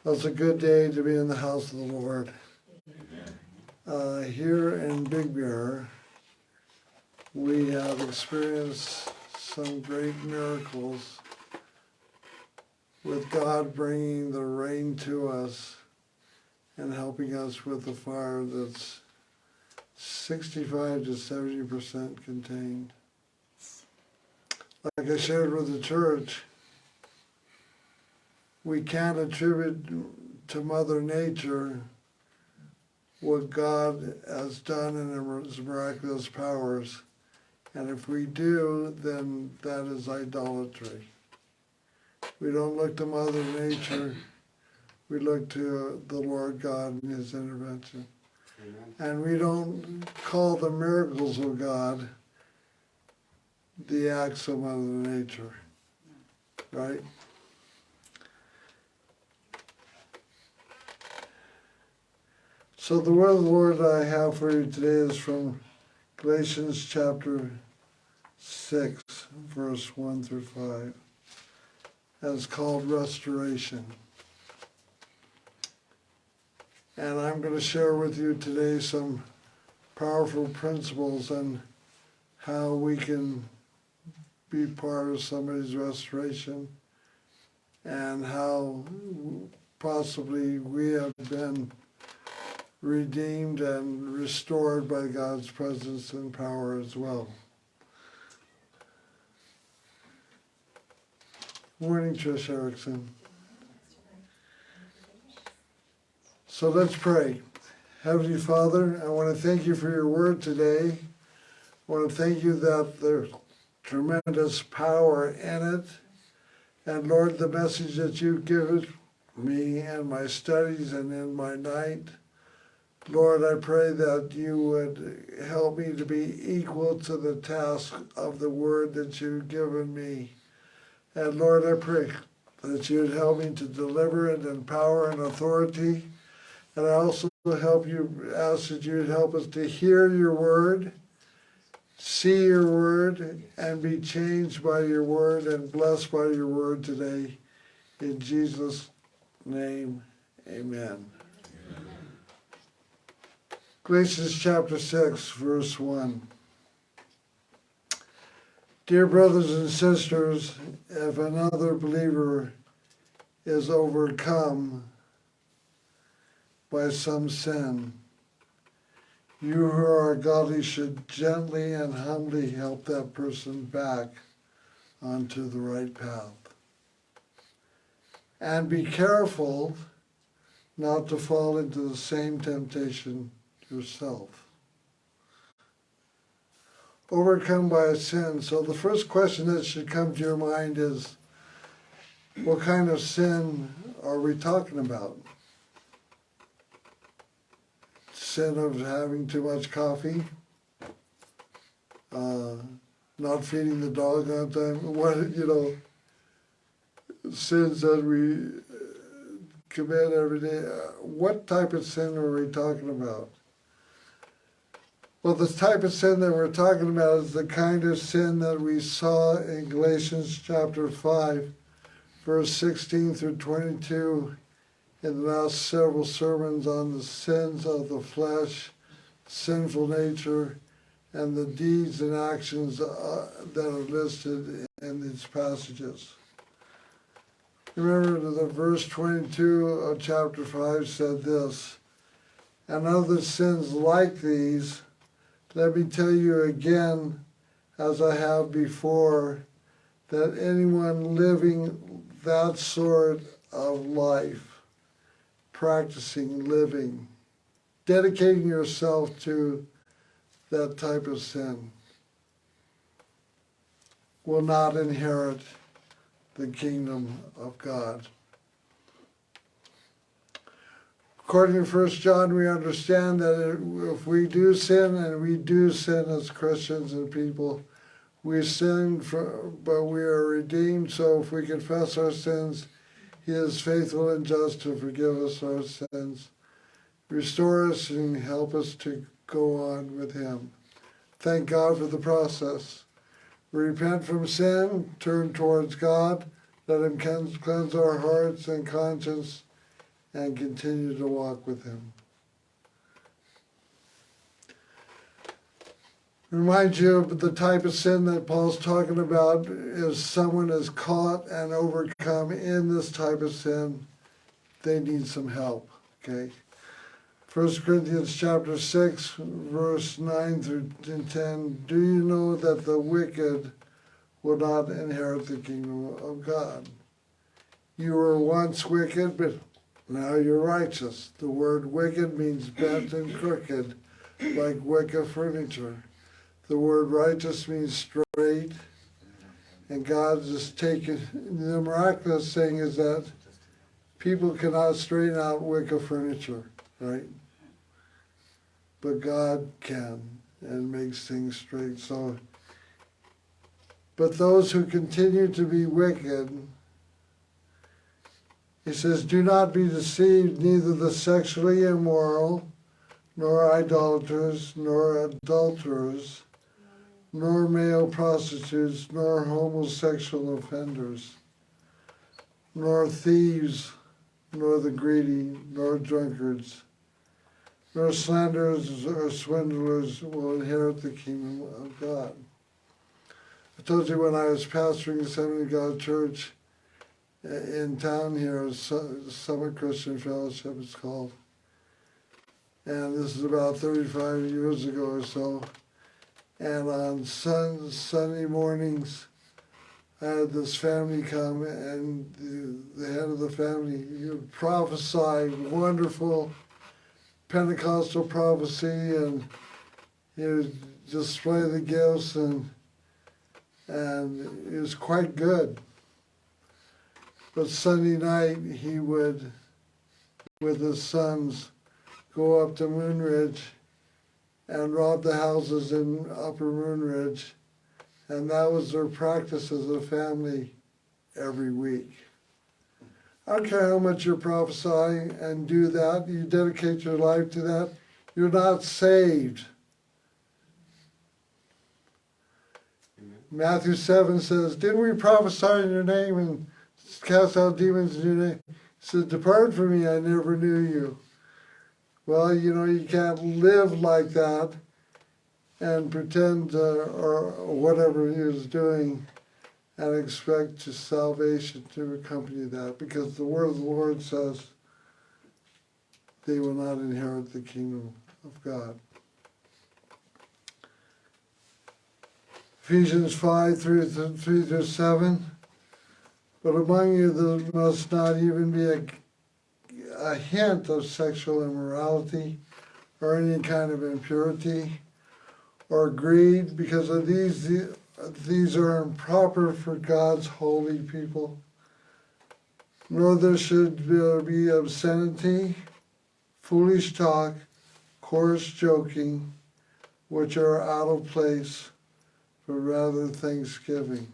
It's a good day to be in the house of the Lord. Here in Big Bear, we have experienced some great miracles with God bringing the rain to us and helping us with the fire that's 65 to 70% contained. Like I shared with the church, we can't attribute to Mother Nature what God has done in His miraculous powers. And if we do, then that is idolatry. We don't look to Mother Nature, we look to the Lord God and His intervention. Amen. And we don't call the miracles of God the acts of Mother Nature, right? So the word of the Lord I have for you today is from Galatians chapter 6, verse 1 through 5. And it's called restoration. And I'm going to share with you today some powerful principles on how we can be part of somebody's restoration and how possibly we have been redeemed and restored by God's presence and power as well. Morning, Trish Erickson. So let's pray. Heavenly Father, I want to thank you for your word today. I want to thank you that there's tremendous power in it. And Lord, the message that you've given me in my studies and in my night, Lord, I pray that you would help me to be equal to the task of the word that you've given me. And Lord, I pray that you would help me to deliver it in power and authority. And I also ask that you would help us to hear your word, see your word, and be changed by your word and blessed by your word today. In Jesus' name, amen. Galatians chapter 6, verse 1. Dear brothers and sisters, if another believer is overcome by some sin, you who are godly should gently and humbly help that person back onto the right path. And be careful not to fall into the same temptation yourself. Overcome by a sin. So the first question that should come to your mind is, what kind of sin are we talking about? Sin of having too much coffee? Not feeding the dog on time? Sins that we commit every day. What type of sin are we talking about? Well, the type of sin that we're talking about is the kind of sin that we saw in Galatians chapter 5, verse 16 through 22, in the last several sermons on the sins of the flesh, sinful nature, and the deeds and actions that are listed in these passages. Remember the verse 22 of chapter 5 said this, and other sins like these, let me tell you again, as I have before, that anyone living that sort of life, practicing living, dedicating yourself to that type of sin, will not inherit the kingdom of God. According to 1 John, we understand that if we do sin, and we do sin as Christians and people, we sin, but we are redeemed. So if we confess our sins, He is faithful and just to forgive us our sins, restore us, and help us to go on with Him. Thank God for the process. Repent from sin, turn towards God, let Him cleanse our hearts and conscience, and continue to walk with him. Remind you of the type of sin that Paul's talking about. If someone is caught and overcome in this type of sin, they need some help, okay? 1 Corinthians chapter 6, verse 9 through 10, do you know that the wicked will not inherit the kingdom of God? You were once wicked, but now you're righteous. The word wicked means bent and crooked, like wicker furniture. The word righteous means straight, and God is taking, the miraculous thing is that people cannot straighten out wicker furniture, right? But God can and makes things straight. So, but those who continue to be wicked, he says, do not be deceived, neither the sexually immoral, nor idolaters, nor adulterers, nor male prostitutes, nor homosexual offenders, nor thieves, nor the greedy, nor drunkards, nor slanderers or swindlers will inherit the kingdom of God. I told you when I was pastoring Assembly of God Church in town here, Summit Christian Fellowship it's called, and this is about 35 years ago or so. And on Sunday mornings, I had this family come, and the head of the family, he would prophesy wonderful Pentecostal prophecy, and he would display the gifts, and it was quite good. But Sunday night, he would, with his sons, go up to Moon Ridge and rob the houses in Upper Moon Ridge, and that was their practice as a family every week. I don't care how much you prophesy and do that, you dedicate your life to that, you're not saved. Matthew 7 says, didn't we prophesy in your name and cast out demons in your name? He said, depart from me, I never knew you. Well, you know, you can't live like that and pretend or whatever he was doing and expect salvation to accompany that, because the word of the Lord says they will not inherit the kingdom of God. Ephesians 5, 3 through 7, but among you there must not even be a hint of sexual immorality or any kind of impurity or greed, because of these are improper for God's holy people. Nor there should be obscenity, foolish talk, coarse joking, which are out of place, but rather thanksgiving.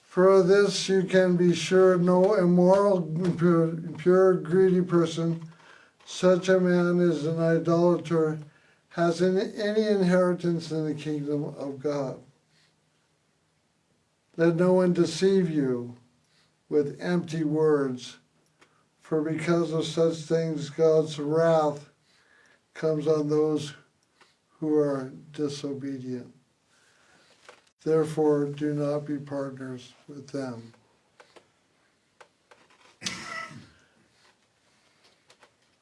For this you can be sure, no immoral, impure, greedy person, such a man is an idolater, has any inheritance in the kingdom of God. Let no one deceive you with empty words, for because of such things God's wrath comes on those who are disobedient. Therefore, do not be partners with them.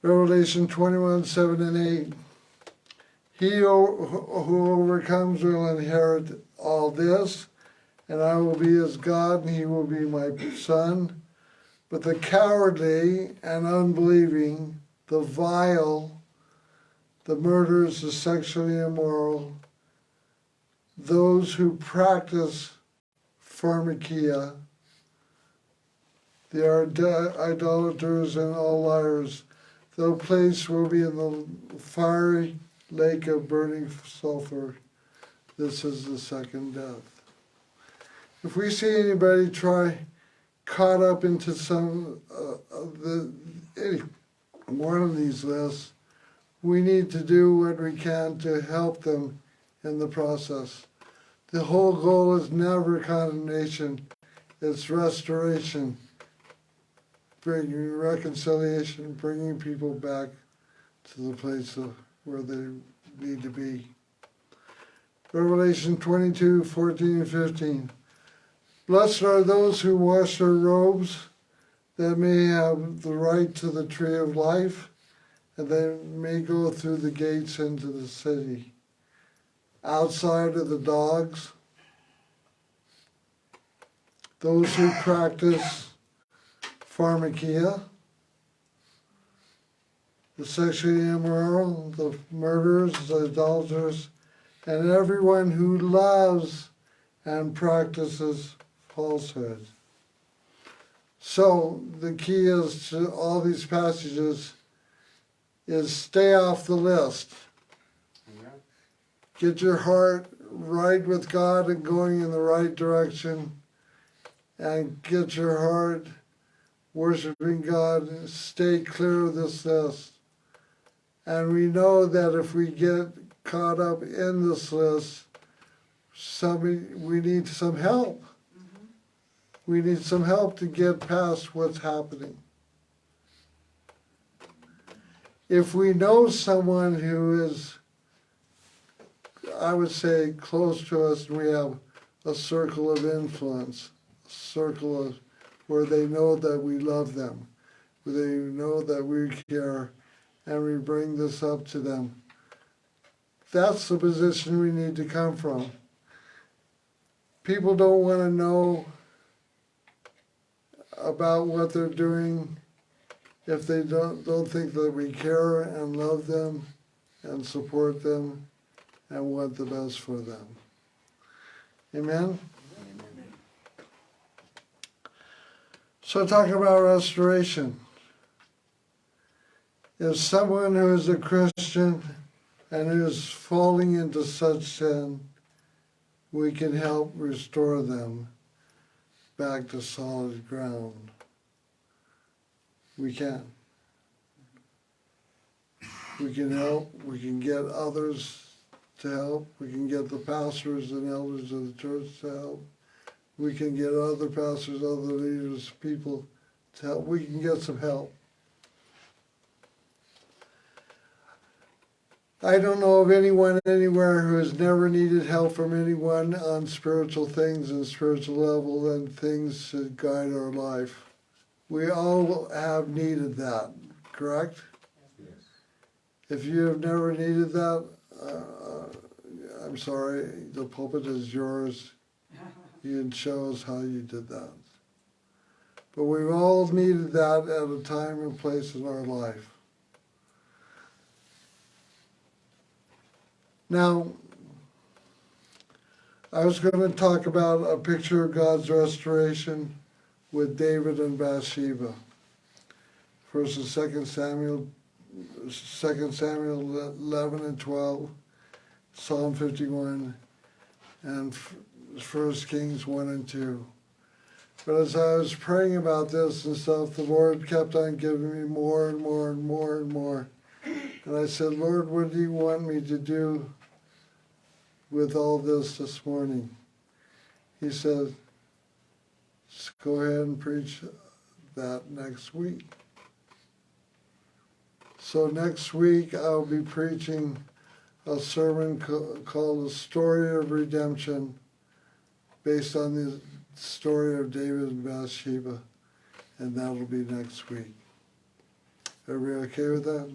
Revelation 21, 7 and 8. He who overcomes will inherit all this, and I will be his God, and he will be my son. But the cowardly and unbelieving, the vile, the murderers, the sexually immoral, those who practice pharmakia, the idolaters and all liars, their place will be in the fiery lake of burning sulfur. This is the second death. If we see anybody caught up into any one of these lists, we need to do what we can to help them in the process. The whole goal is never condemnation, it's restoration bringing reconciliation, bringing people back to the place of where they need to be. Revelation 22:14 and 15. Blessed are those who wash their robes, that may have the right to the tree of life, and they may go through the gates into the city. Outside are the dogs, those who practice pharmakia, the sexually immoral, the murderers, the adulterers, and everyone who loves and practices falsehood. So the key is to all these passages is stay off the list. Get your heart right with God and going in the right direction, and get your heart worshiping God and stay clear of this list. And we know that if we get caught up in this list, we need some help. We need some help to get past what's happening. If we know someone who is, I would say, close to us, and we have a circle of influence, a circle of where they know that we love them, where they know that we care, and we bring this up to them. That's the position we need to come from. People don't want to know about what they're doing if they don't think that we care and love them and support them and want the best for them. Amen? So talk about restoration. If someone who is a Christian and who is falling into such sin, we can help restore them back to solid ground. We can. We can help. We can get others to help. We can get the pastors and elders of the church to help. We can get other pastors, other leaders, people to help. We can get some help. I don't know of anyone anywhere who has never needed help from anyone on spiritual things and spiritual level and things to guide our life. We all have needed that, correct? Yes. If you have never needed that, I'm sorry, the pulpit is yours. You can show us how you did that. But we've all needed that at a time and place in our life. Now, I was going to talk about a picture of God's restoration with David and Bathsheba. 1st and 2 Samuel 11 and 12, Psalm 51, and 1 Kings 1 and 2. But as I was praying about this and stuff, the Lord kept on giving me more and more and more and more. And I said, Lord, what do you want me to do with all this morning? He said, just go ahead and preach that next week. So next week I'll be preaching a sermon called The Story of Redemption, based on the story of David and Bathsheba, and that'll be next week. Everybody okay with that?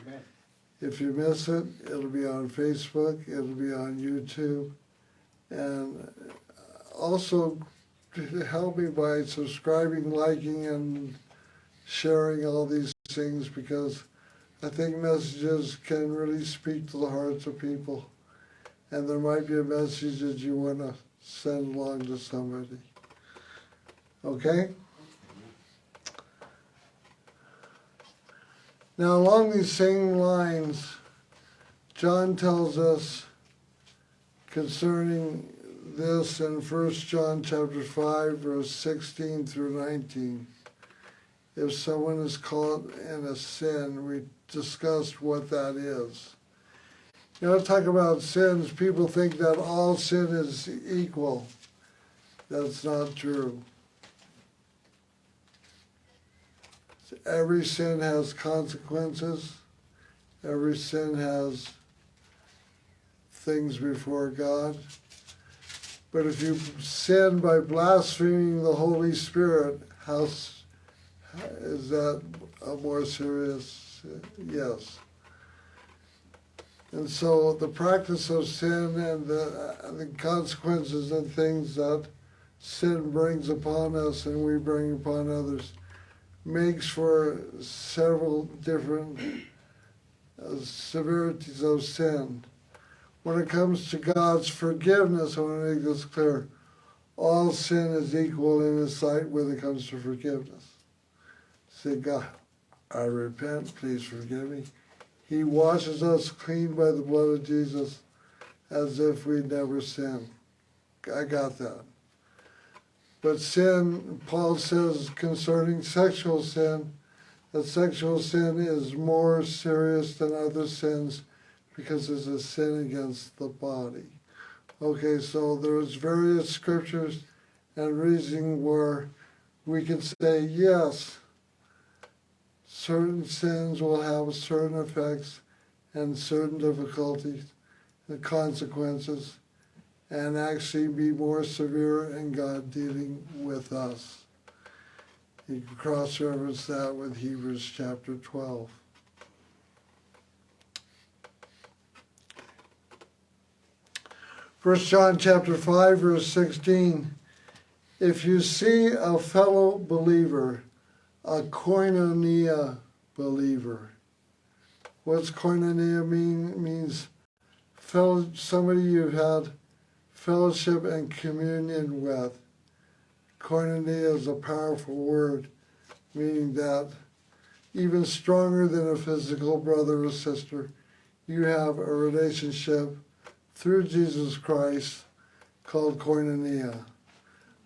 Amen. If you miss it, it'll be on Facebook, it'll be on YouTube, and also help me by subscribing, liking, and sharing all these things, because I think messages can really speak to the hearts of people, and there might be a message that you want to send along to somebody. Okay? Now, along these same lines, John tells us concerning this in 1 John chapter 5, verse 16 through 19. If someone is caught in a sin, we discussed what that is. You know, talk about sins, people think that all sin is equal. That's not true. Every sin has consequences. Every sin has things before God. But if you sin by blaspheming the Holy Spirit, how is that a more serious? Yes. And so the practice of sin and the consequences and things that sin brings upon us and we bring upon others makes for several different severities of sin. When it comes to God's forgiveness, I want to make this clear. All sin is equal in His sight when it comes to forgiveness. Say, God, I repent, please forgive me. He washes us clean by the blood of Jesus as if we'd never sinned. I got that. But sin, Paul says concerning sexual sin, that sexual sin is more serious than other sins because it's a sin against the body. Okay, so there's various scriptures and reasoning where we can say, yes, certain sins will have certain effects and certain difficulties and consequences, and actually be more severe in God dealing with us. You can cross-reference that with Hebrews chapter 12. First John chapter 5, verse 16. If you see a fellow believer, a koinonia believer. What's koinonia mean? It means somebody you've had fellowship and communion with. Koinonia is a powerful word, meaning that even stronger than a physical brother or sister, you have a relationship through Jesus Christ called koinonia,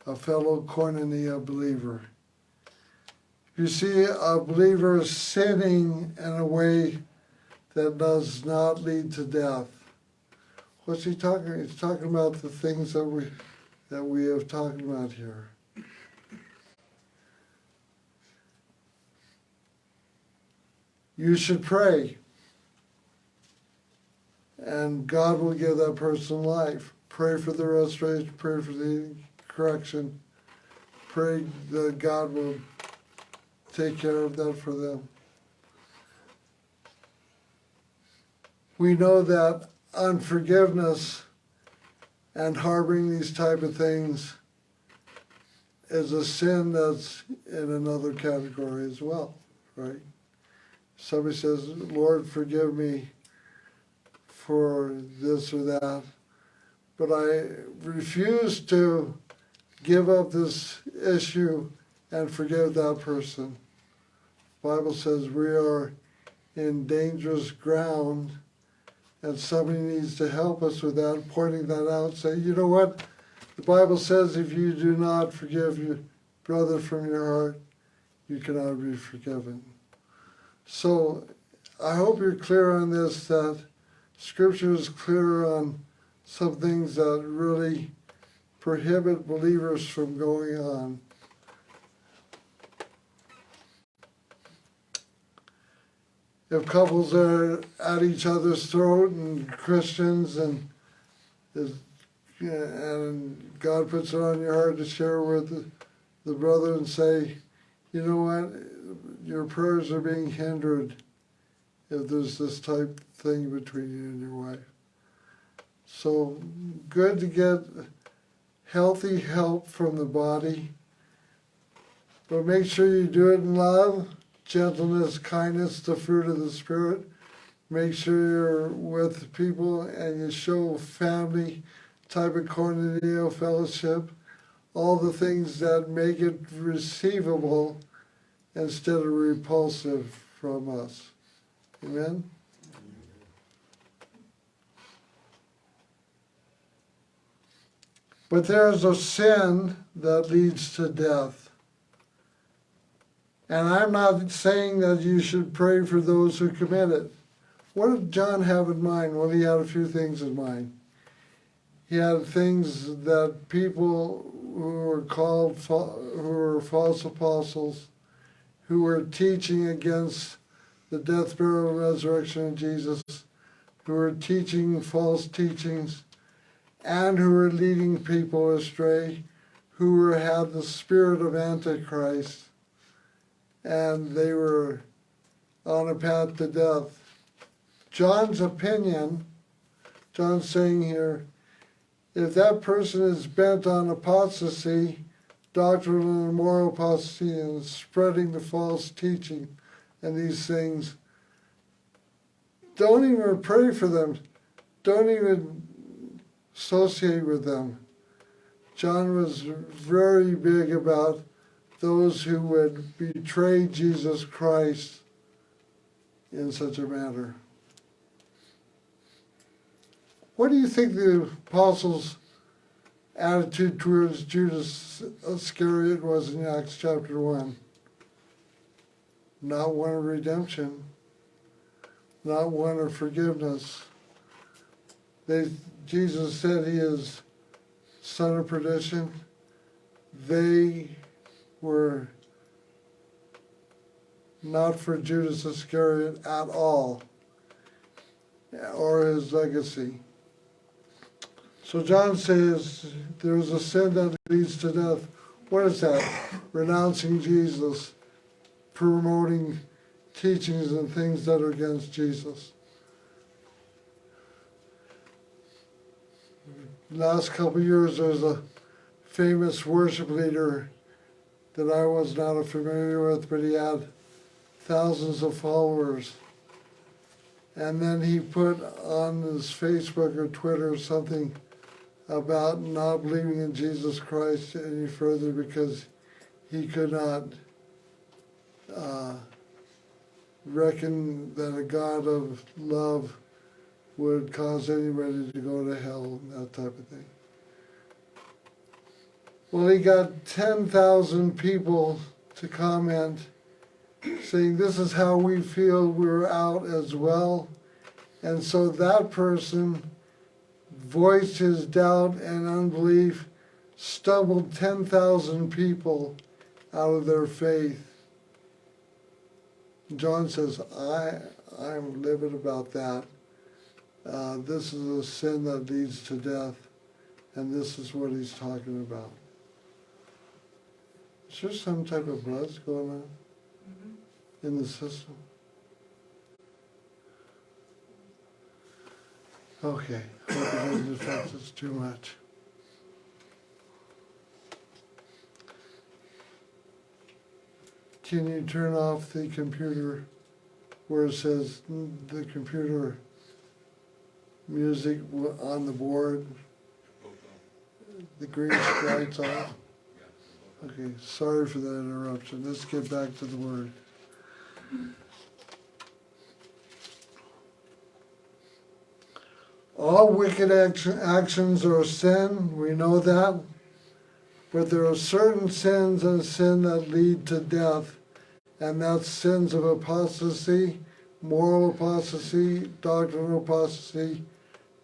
a fellow koinonia believer. If you see a believer sinning in a way that does not lead to death, what's he talking about? He's talking about the things that we have talked about here. You should pray, and God will give that person life. Pray for the restoration, pray for the correction, pray that God will take care of that for them. We know that unforgiveness and harboring these type of things is a sin that's in another category as well, right? Somebody says, Lord, forgive me for this or that, but I refuse to give up this issue and forgive that person. The Bible says we are in dangerous ground, and somebody needs to help us with that, pointing that out, say, you know what? The Bible says if you do not forgive your brother from your heart, you cannot be forgiven. So I hope you're clear on this, that Scripture is clear on some things that really prohibit believers from going on. If couples are at each other's throat and Christians and God puts it on your heart to share with the brother and say, you know what, your prayers are being hindered if there's this type of thing between you and your wife. So good to get healthy help from the body, but make sure you do it in love, gentleness, kindness, the fruit of the Spirit. Make sure you're with people and you show family type of koinonia fellowship, all the things that make it receivable instead of repulsive from us. Amen? But there's a sin that leads to death. And I'm not saying that you should pray for those who commit it. What did John have in mind? Well, he had a few things in mind. He had things that people who were called, who were false apostles, who were teaching against the death, burial, and resurrection of Jesus, who were teaching false teachings, and who were leading people astray, who had the spirit of Antichrist, and they were on a path to death. John's opinion, John's saying here, if that person is bent on apostasy, doctrinal and moral apostasy, and spreading the false teaching and these things, don't even pray for them. Don't even associate with them. John was very big about those who would betray Jesus Christ in such a manner. What do you think the apostles' attitude towards Judas Iscariot was in Acts chapter 1? Not one of redemption, not one of forgiveness. Jesus said he is son of perdition. They were not for Judas Iscariot at all, or his legacy. So John says there is a sin that leads to death. What is that? Renouncing Jesus, promoting teachings and things that are against Jesus. Last couple of years, there's a famous worship leader that I was not familiar with, but he had thousands of followers. And then he put on his Facebook or Twitter something about not believing in Jesus Christ any further because he could not reckon that a God of love would cause anybody to go to hell, and that type of thing. Well, he got 10,000 people to comment saying, this is how we feel, we're out as well. And so that person voiced his doubt and unbelief, stumbled 10,000 people out of their faith. John says, I'm livid about that. This is a sin that leads to death, and this is what he's talking about. Is there some type of buzz going on in the system? Okay, hope it doesn't affect us too much. Can you turn off the computer where it says the computer music on the board? The green light's off? Okay, sorry for that interruption. Let's get back to the word. All wicked actions are sin, we know that. But there are certain sins and sin that lead to death. And that's sins of apostasy, moral apostasy, doctrinal apostasy,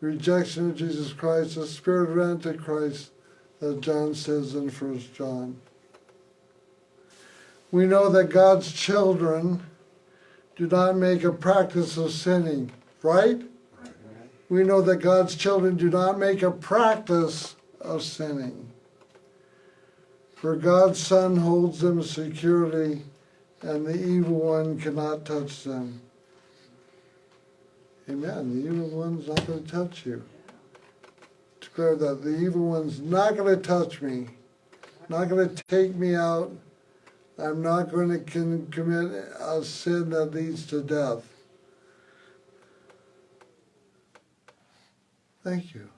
rejection of Jesus Christ, the spirit of Antichrist, that John says in 1 John. We know that God's children do not make a practice of sinning, right? We know that God's children do not make a practice of sinning. For God's Son holds them securely, and the evil one cannot touch them. Amen. The evil one's not going to touch you. Declare that the evil one's not going to touch me, not going to take me out. I'm not going to commit a sin that leads to death. Thank you.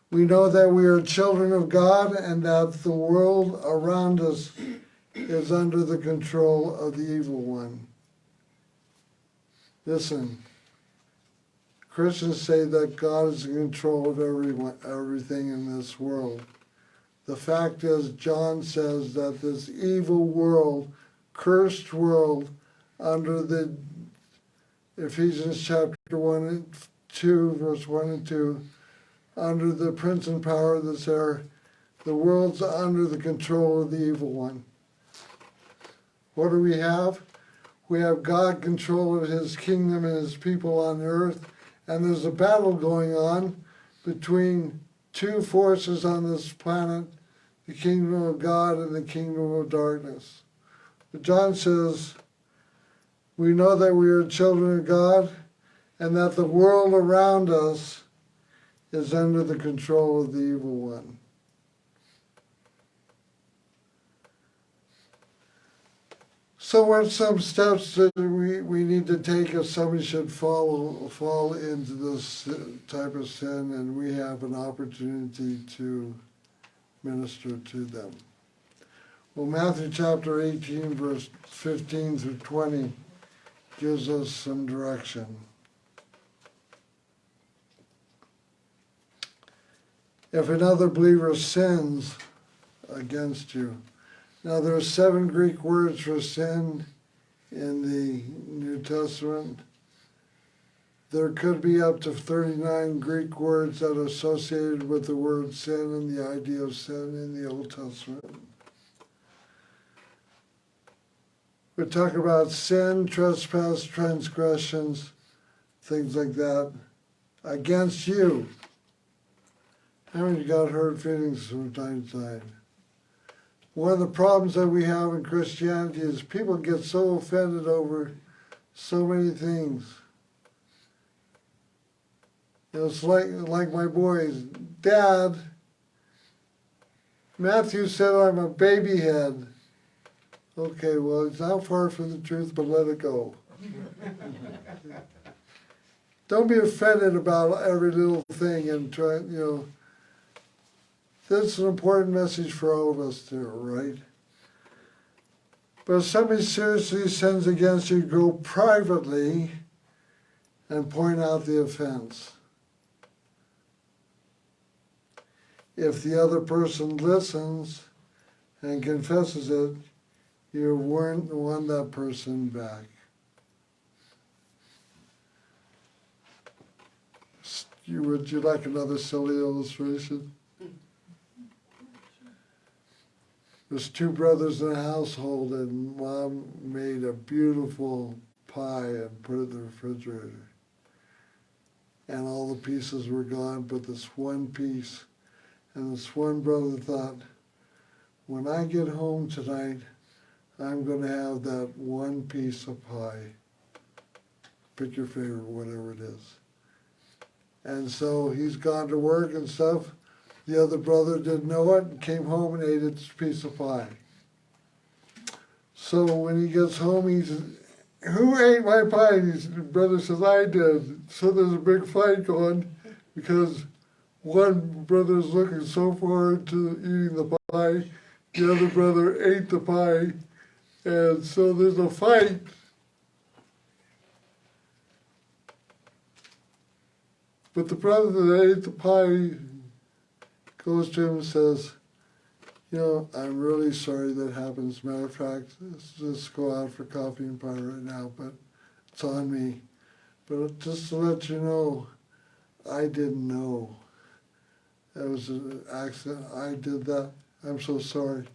We know that we are children of God and that the world around us is under the control of the evil one. Listen, Christians say that God is in control of everything in this world. The fact is, John says that this evil world, cursed world, under the Ephesians chapter 1 and 2, verse 1 and 2, under the prince and power of this air, The world's under the control of the evil one. What do we have? We have God control of his kingdom and his people on earth, and there's a battle going on between two forces on this planet, the kingdom of God and the kingdom of darkness. But John says, we know that we are children of God and that the world around us is under the control of the evil one. So what are some steps that we need to take if somebody should fall into this type of sin and we have an opportunity to minister to them? Well, Matthew chapter 18, verse 15 through 20 gives us some direction. If another believer sins against you. Now there are 7 Greek words for sin in the New Testament. There could be up to 39 Greek words that are associated with the word sin and the idea of sin in the Old Testament. We talk about sin, trespass, transgressions, things like that, against you. Haven't you got hurt feelings from time to time? One of the problems that we have in Christianity is people get so offended over so many things. It's like my boys, Dad, Matthew said I'm a baby head. Okay, well, it's not far from the truth, but let it go. Don't be offended about every little thing and try, That's an important message for all of us too, right? But if somebody seriously sins against you, go privately and point out the offense. If the other person listens and confesses it, you won that person back. Would you like another silly illustration? There's 2 brothers in a household, and Mom made a beautiful pie and put it in the refrigerator. And all the pieces were gone, but this one piece. And this one brother thought, when I get home tonight, I'm going to have that one piece of pie. Pick your favorite, whatever it is. And so he's gone to work and stuff. The other brother didn't know it and came home and ate its piece of pie. So when he gets home, he says, who ate my pie? And his brother says, I did. So there's a big fight going because one brother is looking so forward to eating the pie, the other brother ate the pie, and so there's a fight. But the brother that ate the pie goes to him and says, I'm really sorry that happens. Matter of fact, let's just go out for coffee and pie right now, but it's on me. But just to let you know, I didn't know. That was an accident. I did that. I'm so sorry.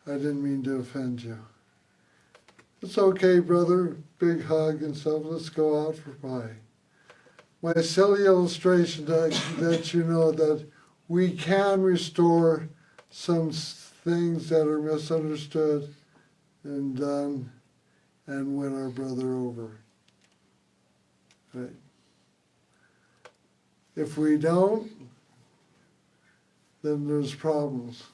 I didn't mean to offend you. It's okay, brother. Big hug and stuff. Let's go out for pie. My silly illustration that you know that we can restore some things that are misunderstood and done and win our brother over. Right? If we don't, then there's problems.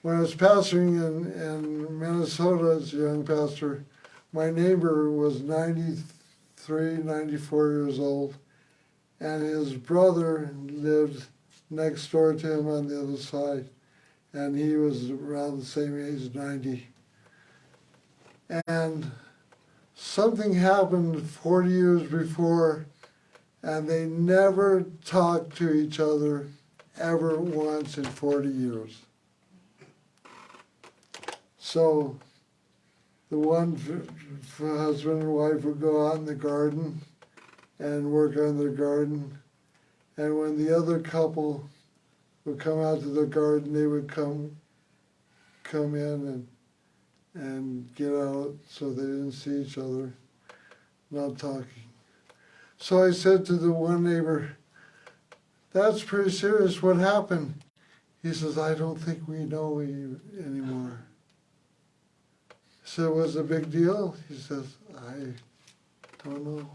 When I was pastoring in Minnesota as a young pastor, my neighbor was 93, 94 years old, and his brother lived next door to him on the other side, and he was around the same age, 90. And something happened 40 years before, and they never talked to each other ever once in 40 years. So the one husband and wife would go out in the garden and work on their garden. And when the other couple would come out to the garden, they would come in and get out so they didn't see each other, not talking. So I said to the one neighbor, "That's pretty serious. What happened?" He says, "I don't think we know anymore." I said, "Was it a big deal?" He says, "I don't know."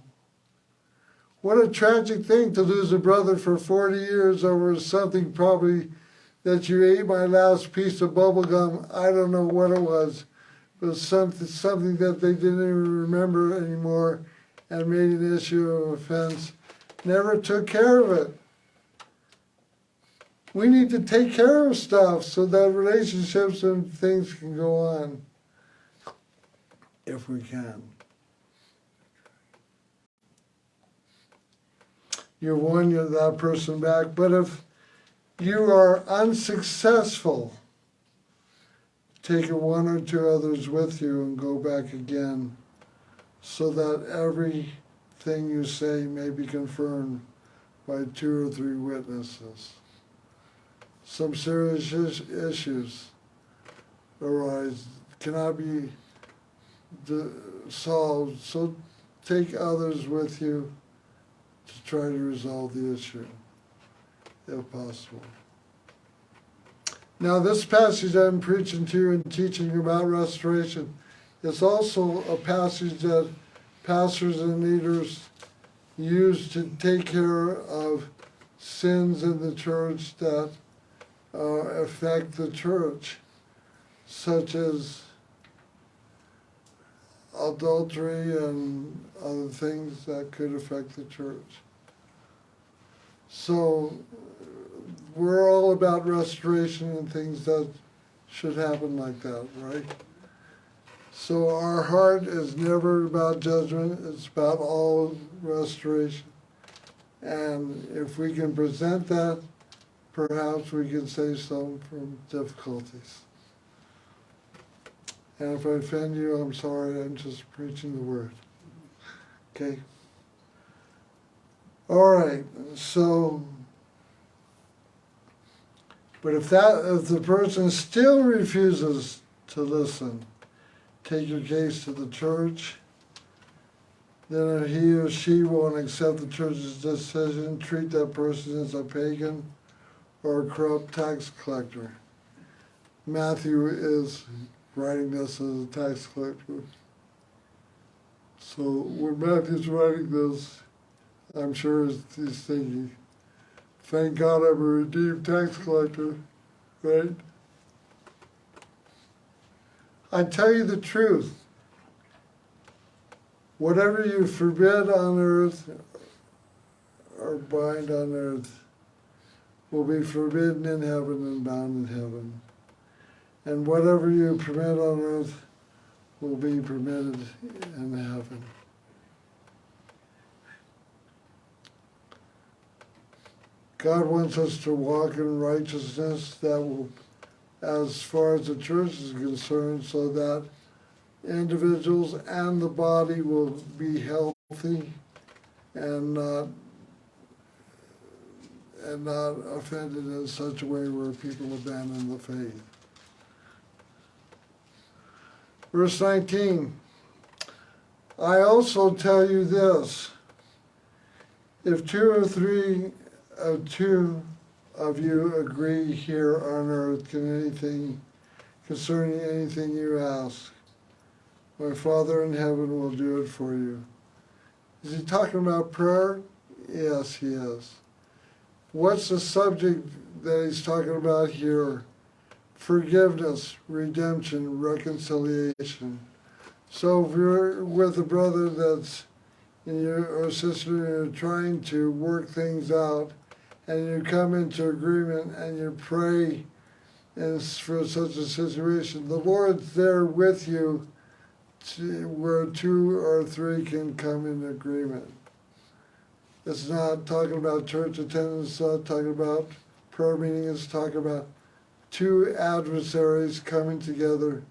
What a tragic thing to lose a brother for 40 years over something probably that you ate my last piece of bubble gum. I don't know what it was. It was something that they didn't even remember anymore and made an issue of offense. Never took care of it. We need to take care of stuff so that relationships and things can go on, if we can. You won that person back, but if you are unsuccessful, take one or two others with you and go back again so that everything you say may be confirmed by 2 or 3 witnesses. Some serious issues arise, cannot be solved, so take others with you to try to resolve the issue, if possible. Now, this passage I'm preaching to you and teaching about restoration is also a passage that pastors and leaders use to take care of sins in the church that affect the church, such as adultery and other things that could affect the church. So we're all about restoration and things that should happen like that, right? So our heart is never about judgment, it's about all restoration. And if we can present that, perhaps we can save some from difficulties. And if I offend you, I'm sorry, I'm just preaching the word. Okay? All right, so, but if the person still refuses to listen, take your case to the church. Then if he or she won't accept the church's decision, treat that person as a pagan or a corrupt tax collector. Matthew is writing this as a tax collector. So when Matthew's writing this, I'm sure he's thinking, thank God I'm a redeemed tax collector, right? I tell you the truth. Whatever you forbid on earth or bind on earth will be forbidden in heaven and bound in heaven. And whatever you permit on earth will be permitted in heaven. God wants us to walk in righteousness that will, as far as the church is concerned, so that individuals and the body will be healthy and not offended in such a way where people abandon the faith. Verse 19, I also tell you this, if 2 or 3 of you agree here on earth concerning anything you ask, my Father in heaven will do it for you. Is he talking about prayer? Yes, he is. What's the subject that he's talking about here? Forgiveness, redemption, reconciliation. So if you're with a brother that's or sister and you're trying to work things out, and you come into agreement and you pray for such a situation, the Lord's there with you where 2 or 3 can come in agreement. It's not talking about church attendance, it's not talking about prayer meeting, it's talking about 2 adversaries coming together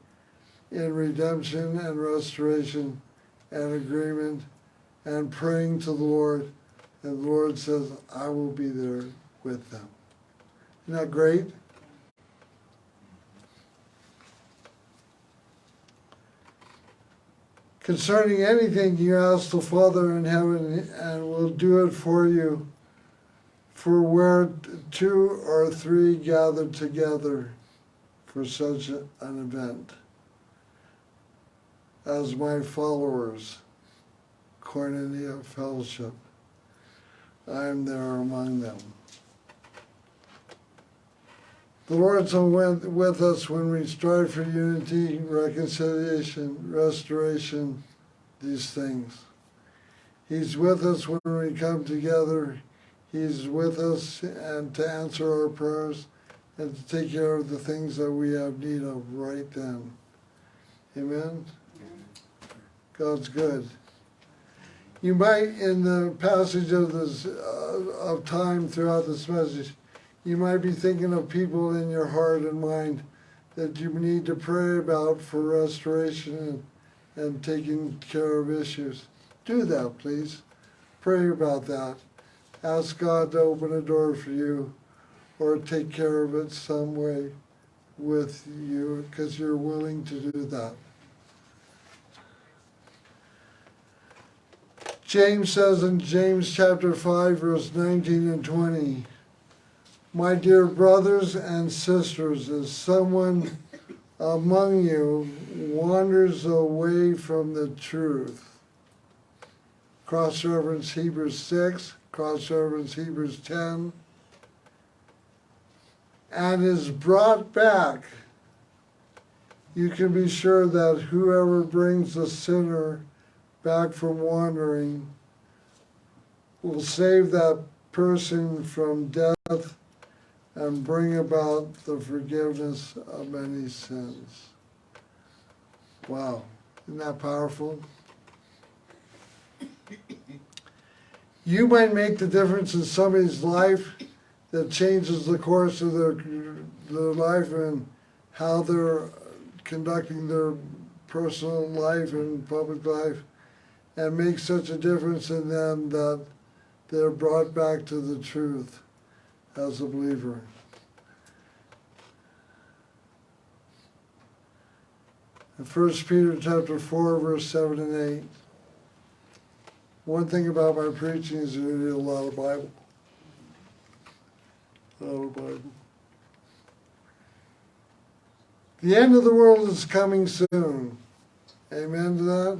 in redemption and restoration and agreement and praying to the Lord. And the Lord says, I will be there with them. Isn't that great? Concerning anything you ask the Father in heaven, and will do it for you. For where two or three gather together for such an event, as my followers, Koinonia Fellowship, I am there among them. The Lord's with us when we strive for unity, reconciliation, restoration, these things. He's with us when we come together. He's with us and to answer our prayers and to take care of the things that we have need of right then. Amen? God's good. You might, in the passage of this of time throughout this message, you might be thinking of people in your heart and mind that you need to pray about for restoration and taking care of issues. Do that, please. Pray about that. Ask God to open a door for you or take care of it some way with you because you're willing to do that. James says in James chapter 5, verse 19 and 20, my dear brothers and sisters, if someone among you wanders away from the truth, cross-reference Hebrews 6, cross-reference Hebrews 10, and is brought back, you can be sure that whoever brings the sinner back from wandering will save that person from death and bring about the forgiveness of many sins. Wow, isn't that powerful? You might make the difference in somebody's life that changes the course of their life and how they're conducting their personal life and public life, and make such a difference in them that they're brought back to the truth as a believer. In 1 Peter chapter 4, verse 7 and 8, one thing about my preaching is you need a lot of Bible. A lot of Bible. The end of the world is coming soon. Amen to that?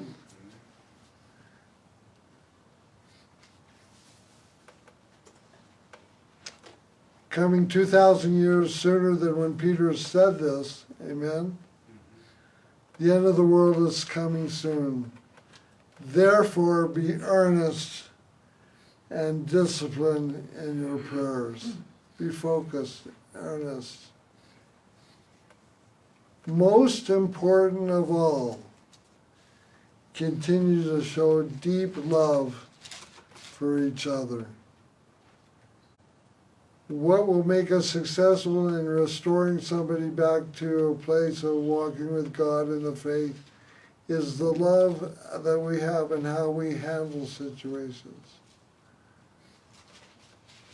Coming 2,000 years sooner than when Peter said this. Amen? The end of the world is coming soon. Therefore, be earnest and disciplined in your prayers. Be focused, earnest. Most important of all, continue to show deep love for each other. What will make us successful in restoring somebody back to a place of walking with God in the faith is the love that we have and how we handle situations.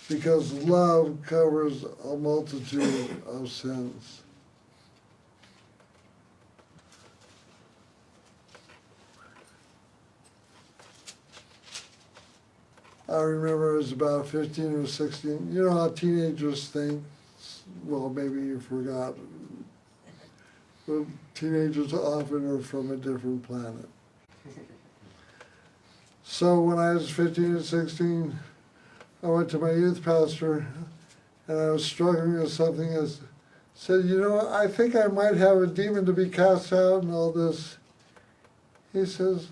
Because love covers a multitude of sins. I remember I was about 15 or 16. You know how teenagers think? Well, maybe you forgot. But teenagers often are from a different planet. So when I was 15 and 16, I went to my youth pastor and I was struggling with something. I said, you know, I think I might have a demon to be cast out and all this. He says,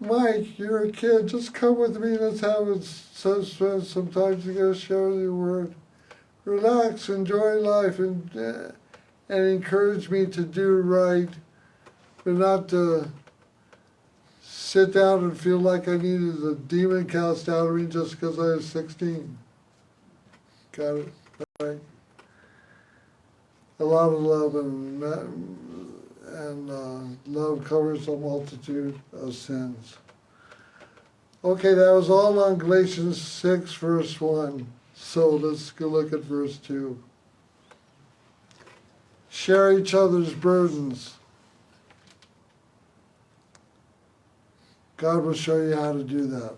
Mike, you're a kid, just come with me, let's have some time to go share the word. Relax, enjoy life, and encourage me to do right, but not to sit down and feel like I needed a demon cast out of me just because I was 16. Got it? Right? A lot of love and love covers a multitude of sins. Okay, that was all on Galatians 6, verse 1. So let's go look at verse 2. Share each other's burdens. God will show you how to do that.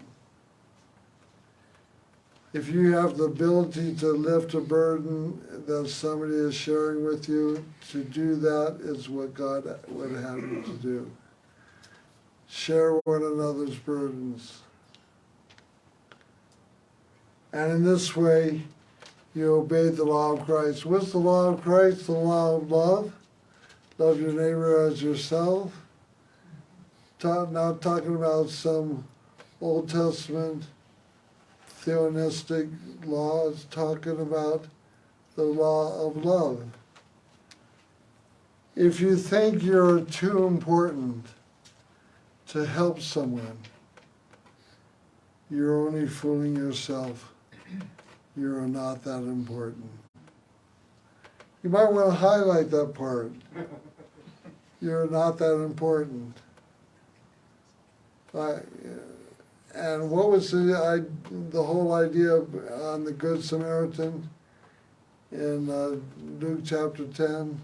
If you have the ability to lift a burden that somebody is sharing with you, to do that is what God would have you to do. Share one another's burdens. And in this way, you obey the law of Christ. What's the law of Christ? The law of love. Love your neighbor as yourself. Not talking about some Old Testament theonistic laws, talking about the law of love. If you think you're too important to help someone, you're only fooling yourself. You're not that important. You might want to highlight that part. You're not that important. And what was the whole idea on the Good Samaritan in Luke chapter 10?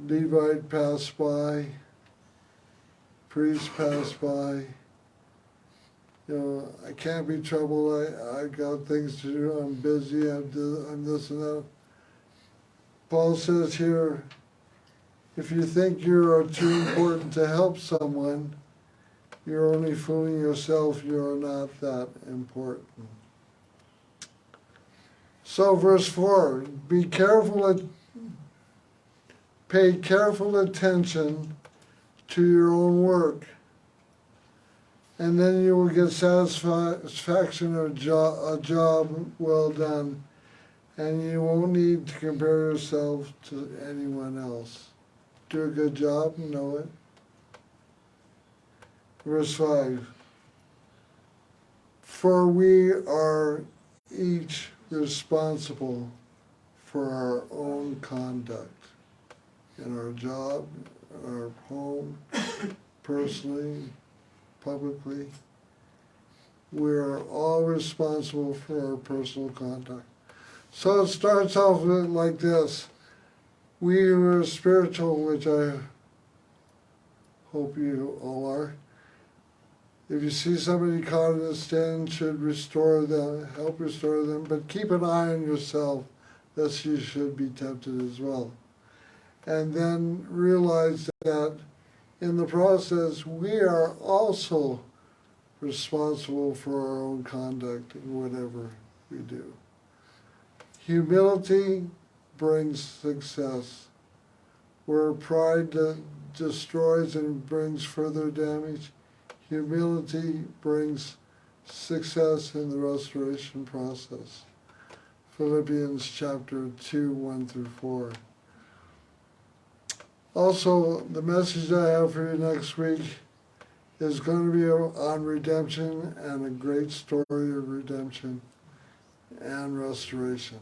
Levite passed by, priest passed by. You know, I can't be troubled. I got things to do. I'm busy. I'm this and that. Paul says here, if you think you are too important to help someone, you're only fooling yourself. You're not that important. So verse 4, pay careful attention to your own work, and then you will get satisfaction of a job well done, and you won't need to compare yourself to anyone else. Do a good job, know it. Verse 5, for we are each responsible for our own conduct in our job, our home, personally, publicly. We are all responsible for our personal conduct. So it starts off like this. We who are spiritual, which I hope you all are, if you see somebody caught in a sin, should restore them, help restore them, but keep an eye on yourself, lest you should be tempted as well. And then realize that in the process, we are also responsible for our own conduct in whatever we do. Humility brings success. Where pride destroys and brings further damage, humility brings success in the restoration process. Philippians chapter 2, 1 through 4. Also, the message I have for you next week is going to be on redemption and a great story of redemption and restoration.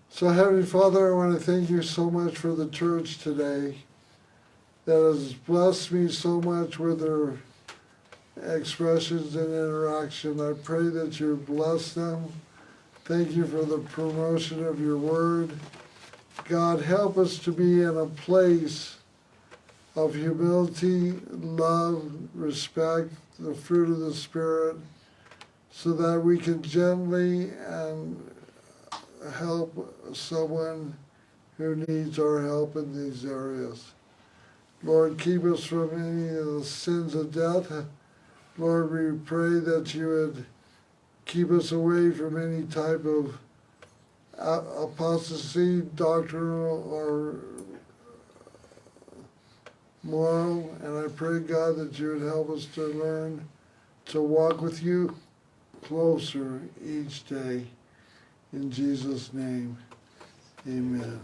So, Heavenly Father, I want to thank you so much for the church today that has blessed me so much with their expressions and interaction. I pray that you bless them. Thank you for the promotion of your word. God, help us to be in a place of humility, love, respect, the fruit of the Spirit, so that we can gently and help someone who needs our help in these areas. Lord, keep us from any of the sins of death. Lord, we pray that you would keep us away from any type of apostasy, doctrinal or moral. And I pray, God, that you would help us to learn to walk with you closer each day. In Jesus' name, amen.